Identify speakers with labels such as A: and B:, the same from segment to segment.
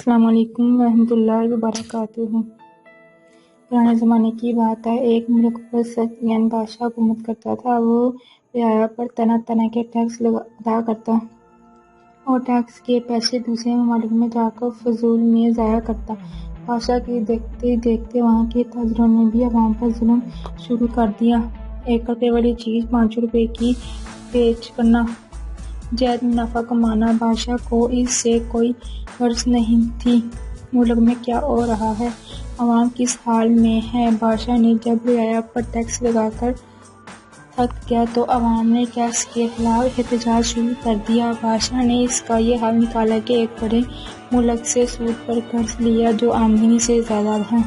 A: السلام علیکم ورحمۃ اللہ وبرکاتہ۔ پرانے زمانے کی بات ہے، ایک ملک پر سکین بادشاہ حکومت کرتا تھا۔ وہ رعایا پر طرح طرح کے ٹیکس ادا کرتا اور ٹیکس کے پیسے دوسرے ممالک میں جا کر فضول میں ضائع کرتا۔ بادشاہ کے دیکھتے ہی دیکھتے وہاں کے تاجروں نے بھی عوام پر ظلم شروع کر دیا۔ 1 روپے والی چیز 5 روپے کی بیچ کرنا، زیادہ منافع کمانا۔ بادشاہ کو اس سے کوئی غرض نہیں تھی ملک میں کیا ہو رہا ہے، عوام کس حال میں ہے۔ بادشاہ نے جب رعایا پر ٹیکس لگا کر تھک گیا تو عوام نے ٹیکس کے خلاف احتجاج شروع کر دیا۔ بادشاہ نے اس کا یہ حل نکالا کہ ایک بڑے ملک سے سود پر قرض لیا جو آمدنی سے زیادہ تھا۔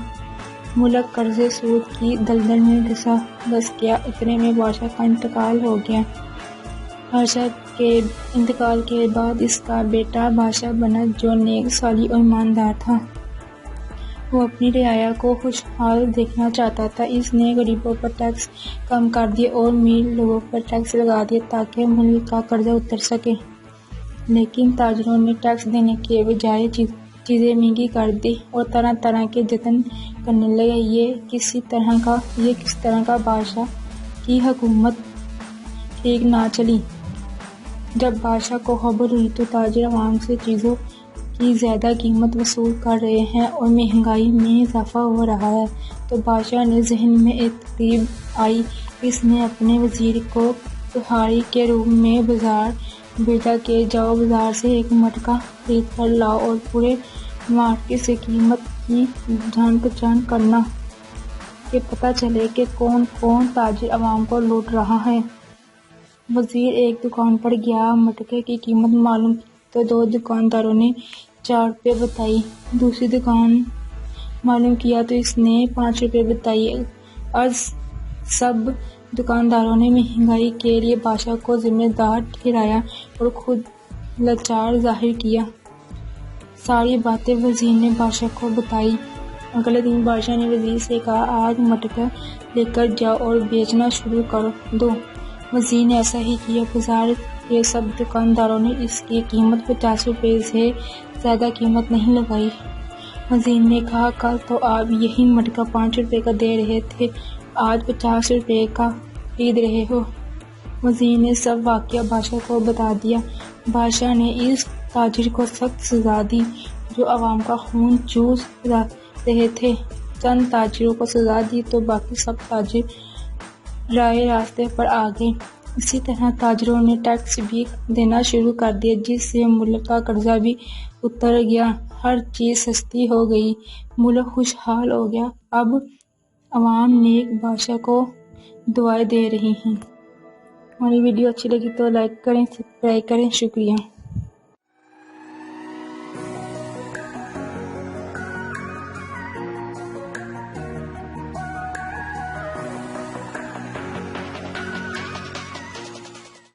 A: ملک قرض سود کی دلدل میں دھس گیا۔ اتنے میں بادشاہ کا انتقال ہو گیا۔ بادشاہ کے انتقال کے بعد اس کا بیٹا بادشاہ بنا جو نیک، صالح اور ایماندار تھا۔ وہ اپنی رعایا کو خوشحال دیکھنا چاہتا تھا۔ اس نے غریبوں پر ٹیکس کم کر دیے اور امیر لوگوں پر ٹیکس لگا دیا تاکہ ملک کا قرضہ اتر سکے۔ لیکن تاجروں نے ٹیکس دینے کے بجائے چیزیں مہنگی کر دی اور طرح طرح کے جتن کرنے لگے۔ یہ کس طرح کا بادشاہ کی حکومت ٹھیک نہ چلی۔ جب بادشاہ کو خبر ہوئی تو تاجر عوام سے چیزوں کی زیادہ قیمت وصول کر رہے ہیں اور مہنگائی میں اضافہ ہو رہا ہے تو بادشاہ کے ذہن میں ایک ترکیب آئی۔ اس نے اپنے وزیر کو پہاڑی کے روپ میں بازار بھیجا کہ جاؤ بازار سے ایک مٹکا خرید کر لاؤ اور پورے مارکیٹ سے قیمت کی جان پہچان کرنا کہ پتہ چلے کہ کون کون تاجر عوام کو لوٹ رہا ہے۔ وزیر ایک دکان پر گیا، مٹکے کی قیمت معلوم کی تو 2 دکانداروں نے 4 روپے بتائی۔ دوسری دکان معلوم کیا تو اس نے 5 روپے بتائی۔ سب دکانداروں نے مہنگائی کے لیے بادشاہ کو ذمہ دار ٹھہرایا اور خود لاچار ظاہر کیا۔ ساری باتیں وزیر نے بادشاہ کو بتائیں۔ اگلے دن بادشاہ نے وزیر سے کہا، آج مٹکا لے کر جاؤ اور بیچنا شروع کر دو۔ وزیر نے ایسا ہی کیا۔ بازار کے سب دکانداروں نے اس کی قیمت 50 روپے سے زیادہ قیمت نہیں لگائی۔ وزیر نے کہا، کل تو آپ یہی مٹکا 5 روپے کا دے رہے تھے، آج 50 روپے کا خرید رہے ہو۔ وزیر نے سب واقعہ بادشاہ کو بتا دیا۔ بادشاہ نے اس تاجر کو سخت سزا دی جو عوام کا خون چوس رہے تھے۔ چند تاجروں کو سزا دی تو باقی سب تاجر رائے راستے پر آ گئے۔ اسی طرح تاجروں نے ٹیکس بھی دینا شروع کر دیا جس سے ملک کا قرضہ بھی اتر گیا۔ ہر چیز سستی ہو گئی، ملک خوشحال ہو گیا۔ اب عوام نیک بادشاہ کو دعائیں دے رہی ہے۔ ہماری ویڈیو اچھی لگی تو لائک کریں، سبسکرائب کریں۔ شکریہ۔